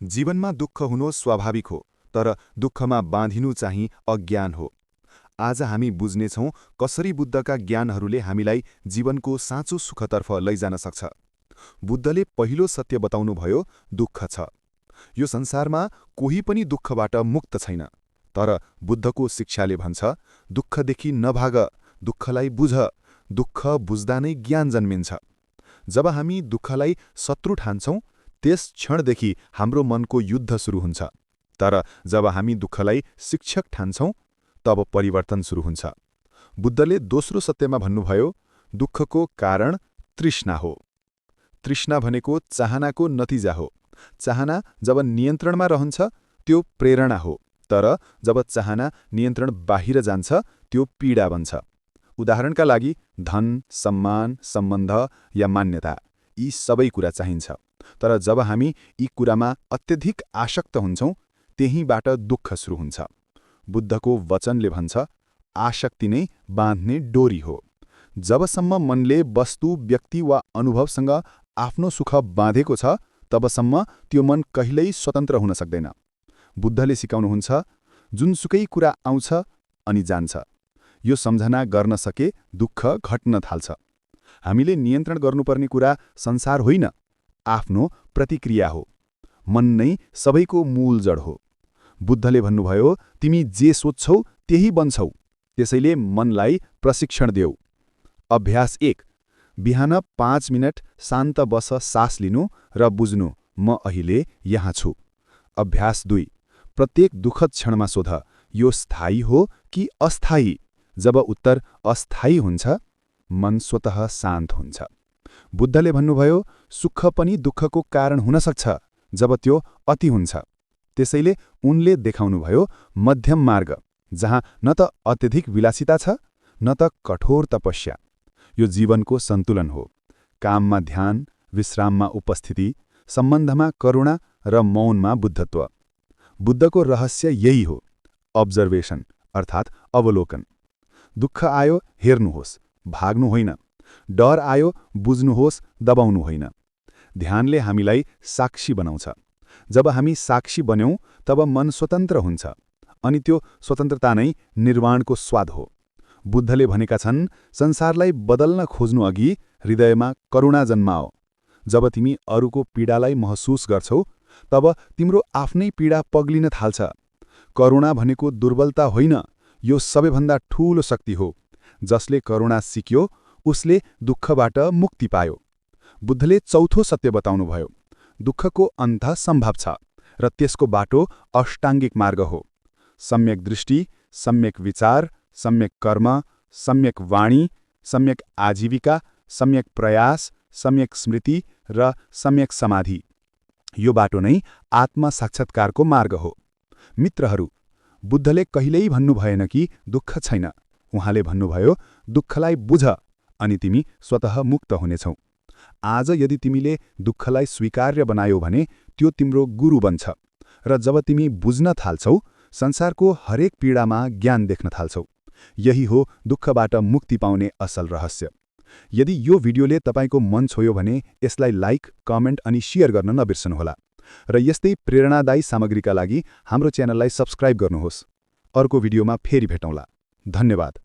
जीवनमा दुःख हुनु स्वाभाविक हो, तर दुःखमा बाँधिनु चाहिँ अज्ञान हो। आज हामी बुझ्नेछौँ कसरी बुद्धका ज्ञानहरूले हामीलाई जीवनको साँचो सुखतर्फ लैजान सक्छ। बुद्धले पहिलो सत्य बताउनुभयो, दुःख छ। यो संसारमा कोही पनि दुःखबाट मुक्त छैन। तर बुद्धको शिक्षाले भन्छ, दुःखदेखि नभाग, दुःखलाई बुझ, दुःख बुझ्दा नै ज्ञान जन्मिन्छ। जब हामी दुःखलाई शत्रु ठान्छौँ, त्यस क्षणदेखि हाम्रो मनको युद्ध सुरु हुन्छ। तर जब हामी दुःखलाई शिक्षक ठान्छौँ, तब परिवर्तन सुरु हुन्छ। बुद्धले दोस्रो सत्यमा भन्नुभयो, दुःखको कारण तृष्णा हो। तृष्णा भनेको चाहनाको नतिजा हो। चाहना जब नियन्त्रणमा रहन्छ, त्यो प्रेरणा हो। तर जब चाहना नियन्त्रण बाहिर जान्छ, त्यो पीडा बन्छ। उदाहरणका लागि, धन, सम्मान, सम्बन्ध या मान्यता, यी सबै कुरा चाहिन्छ। तर जब हामी यी कुरामा अत्यधिक आसक्त हुन्छौँ, त्यहीँबाट दुःख सुरु हुन्छ। बुद्धको वचनले भन्छ, आसक्ति नै बाँध्ने डोरी हो। जबसम्म मनले वस्तु, व्यक्ति वा अनुभवसँग आफ्नो सुख बाँधेको छ, तबसम्म त्यो मन कहिल्यै स्वतन्त्र हुन सक्दैन। बुद्धले सिकाउनुहुन्छ, जुनसुकै कुरा आउँछ अनि जान्छ। यो सम्झना गर्न सके दुःख घट्न थाल्छ। हामीले नियन्त्रण गर्नुपर्ने कुरा संसार होइन, आफ्नो प्रतिक्रिया हो। मन नै सबैको मूल जड हो। बुद्धले भन्नुभयो, तिमी जे सोच्छौ त्यही बन्छौ। त्यसैले मनलाई प्रशिक्षण देऊ। अभ्यास 1, बिहान 5 मिनट शान्त बस सास लिनु र बुझ्नु, म अहिले यहाँ छु। अभ्यास 2, प्रत्येक दुःखद क्षणमा सोध, यो स्थायी हो कि अस्थायी? जब उत्तर अस्थायी हुन्छ, मन स्वतः शान्त हुन्छ। बुद्धले भन्नुभयो, सुख पनि दुःखको कारण हुन सक्छ, जब त्यो अति हुन्छ। त्यसैले उनले देखाउनुभयो मध्यम मार्ग, जहाँ न त अत्यधिक विलासिता छ, न त कठोर तपस्या। यो जीवनको सन्तुलन हो। काममा ध्यान, विश्राममा उपस्थिति, सम्बन्धमा करुणा र मौनमा बुद्धत्व। बुद्धको रहस्य यही हो, अब्जर्भेसन अर्थात् अवलोकन। दुःख आयो, हेर्नुहोस्, भाग्नु होइन। डर आयो, बुझ्नुहोस्, दबाउनु होइन। ध्यानले हामीलाई साक्षी बनाउँछ। जब हामी साक्षी बन्यौं, तब मन स्वतन्त्र हुन्छ। अनि त्यो स्वतन्त्रता नै निर्वाणको स्वाद हो। बुद्धले भनेका छन्, संसारलाई बदल्न खोज्नु अघि हृदयमा करुणा जन्माओ। जब तिमी अरूको पीडालाई महसुस गर्छौ, तब तिम्रो आफ्नै पीडा पग्लिन थाल्छ। करुणा भनेको दुर्बलता होइन, यो सबैभन्दा ठूलो शक्ति हो। जसले करुणा सिक्यो, उसले दुःखबाट मुक्ति पायो। बुद्धले चौथो सत्य बताउनुभयो, दुःखको अन्त सम्भव छ र त्यसको बाटो अष्टाङ्गिक मार्ग हो। सम्यक दृष्टि, सम्यक विचार, सम्यक कर्म, सम्यक वाणी, सम्यक आजीविका, सम्यक प्रयास, सम्यक स्मृति र सम्यक समाधि। यो बाटो नै आत्म साक्षात्कारको मार्ग हो। मित्रहरू, बुद्धले कहिल्यै भन्नु भएन कि दुःख छैन। उहाँले भन्नुभयो, दुःखलाई बुझ अनि तिमी स्वतः मुक्त हुनेछौ। आज यदि तिमीले दुःखलाई स्वीकार्य बनायौ भने त्यो तिम्रो गुरु बन्छ। र जब तिमी बुझ्न थाल्छौ, संसारको हरेक पीडामा ज्ञान देख्न थाल्छौ। यही हो दुःखबाट मुक्ति पाउने असल रहस्य। यदि यो भिडियोले तपाईको मन छोयो भने यसलाई लाइक, कमेन्ट अनि शेयर गर्न नबिर्सनुहोला। र यस्तै प्रेरणादायी सामग्रीका लागि हाम्रो च्यानललाई सब्स्क्राइब गर्नुहोस्। अर्को भिडियोमा फेरि भेटौँला। धन्यवाद।